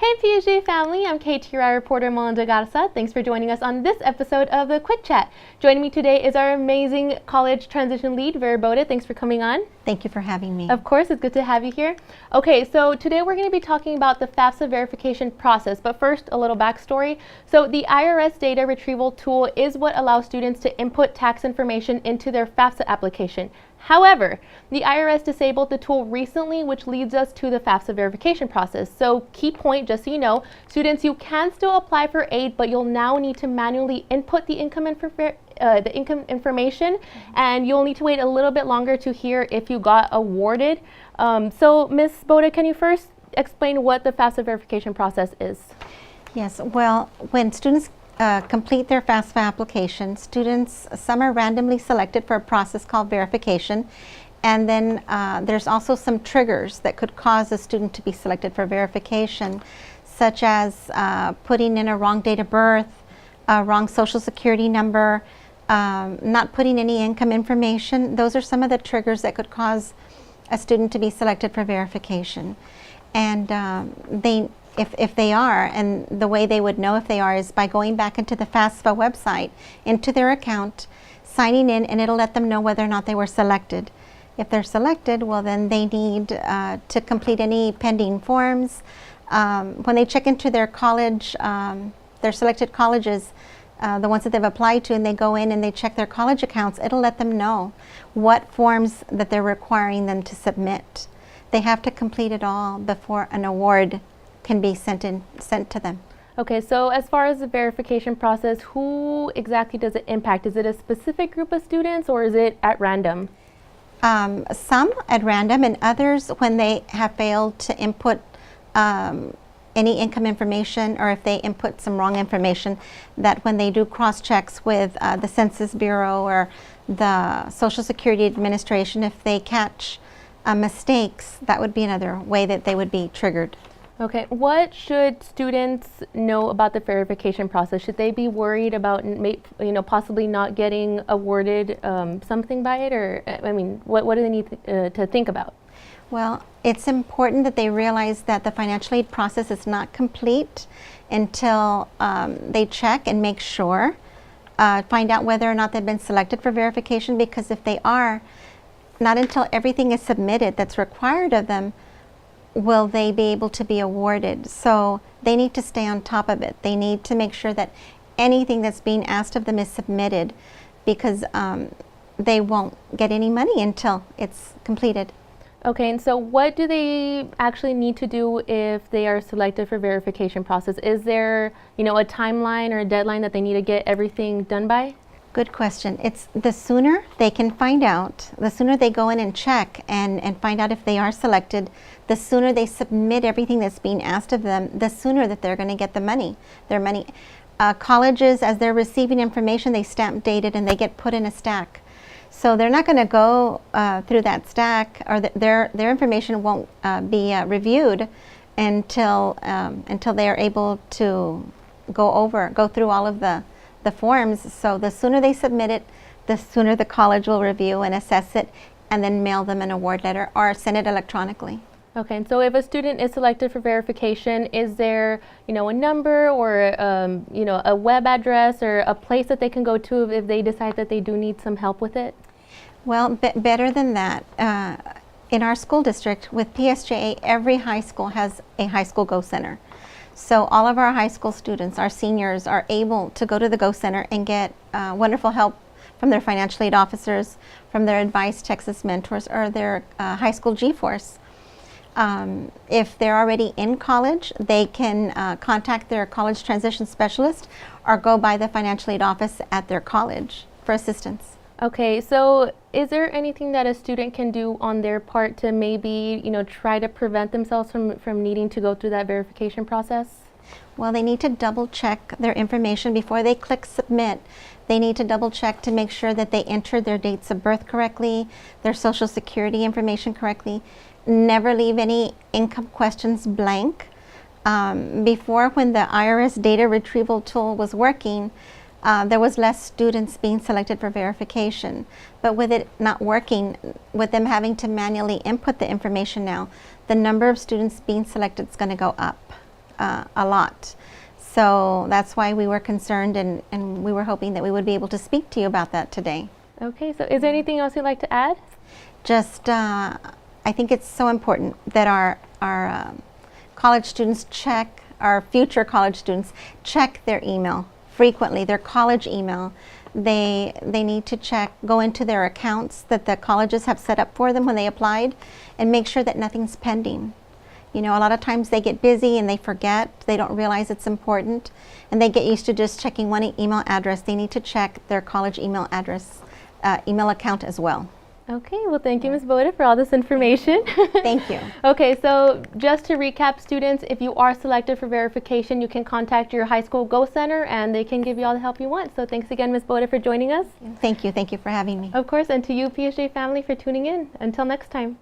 Hey PSJ family, I'm KTRI reporter Melinda Garza. Thanks for joining us on this episode of The Quick Chat. Joining me today is our amazing college transition lead, Vera Boda. Thanks for coming on. Thank you for having me. Of course, it's good to have you here. Okay, so today we're going to be talking about the FAFSA verification process, but first, a little backstory. So the IRS data retrieval tool is what allows students to input tax information into their FAFSA application. However, the IRS disabled the tool recently, which leads us to the FAFSA verification process. So key point, just so you know, students, you can still apply for aid, but you'll now need to manually input the income information, and you'll need to wait a little bit longer to hear if you got awarded. So Ms. Boda, can you first explain what the FAFSA verification process is? Yes, well, when students complete their FAFSA application, some are randomly selected for a process called verification, and then there's also some triggers that could cause a student to be selected for verification, such as putting in a wrong date of birth, a wrong social security number, not putting any income information. Those are some of the triggers that could cause a student to be selected for verification. And if they are, and the way they would know if they are is by going back into the FAFSA website, into their account, signing in, and it'll let them know whether or not they were selected. If they're selected, well then they need to complete any pending forms. When they check into their college, their selected colleges, the ones that they've applied to, and they go in and they check their college accounts, it'll let them know what forms that they're requiring them to submit. They have to complete it all before an award can be sent to them. Okay, so as far as the verification process, who exactly does it impact? Is it a specific group of students, or is it at random? Some at random, and others when they have failed to input any income information, or if they input some wrong information, that when they do cross checks with the Census Bureau or the Social Security Administration, if they catch mistakes, that would be another way that they would be triggered. Okay, what should students know about the verification process? Should they be worried about possibly not getting awarded something by it, or I mean, what do they need to think about? Well, it's important that they realize that the financial aid process is not complete until they check and make sure, find out whether or not they've been selected for verification, because if they are, not until everything is submitted that's required of them will they be able to be awarded. So they need to stay on top of it. They need to make sure that anything that's being asked of them is submitted, because they won't get any money until it's completed. Okay, and so what do they actually need to do if they are selected for verification process? Is there, a timeline or a deadline that they need to get everything done by? Good question. It's the sooner they can find out, the sooner they go in and check and find out if they are selected, the sooner they submit everything that's being asked of them, the sooner that they're going to get the money, their money. Colleges, as they're receiving information, they stamp date it and they get put in a stack. So they're not going to go through that stack, or their information won't be reviewed until they are able to go through all of the forms. So the sooner they submit it, the sooner the college will review and assess it, and then mail them an award letter or send it electronically. Okay, and so if a student is selected for verification, is there, a number or, a web address or a place that they can go to if they decide that they do need some help with it? Well, better than that. In our school district with PSJA, every high school has a high school Go Center. So all of our high school students, our seniors, are able to go to the Go Center and get wonderful help from their financial aid officers, from their Advice Texas mentors, or their high school G-Force. If they're already in college, they can contact their college transition specialist or go by the financial aid office at their college for assistance. Okay, so is there anything that a student can do on their part to maybe, try to prevent themselves from needing to go through that verification process? Well, they need to double check their information before they click submit. They need to double check to make sure that they entered their dates of birth correctly, their social security information correctly. Never leave any income questions blank. Before, when the IRS data retrieval tool was working, there was less students being selected for verification. But with it not working, with them having to manually input the information now, the number of students being selected is going to go up. a lot. So that's why we were concerned, and we were hoping that we would be able to speak to you about that today. Okay, so is there anything else you'd like to add? Just, I think it's so important that our college students check, our future college students check their email frequently, their college email. They need to check, go into their accounts that the colleges have set up for them when they applied, and make sure that nothing's pending. You know, a lot of times they get busy and they forget, they don't realize it's important, and they get used to just checking one email address. They need to check their college email address, email account as well. Okay, well thank you, Ms. Boda, for all this information. Thank you. Okay, so just to recap, students, if you are selected for verification, you can contact your high school Go Center and they can give you all the help you want. So thanks again, Ms. Boda, for joining us. Thank you for having me. Of course, and to you, PSJ family, for tuning in. Until next time.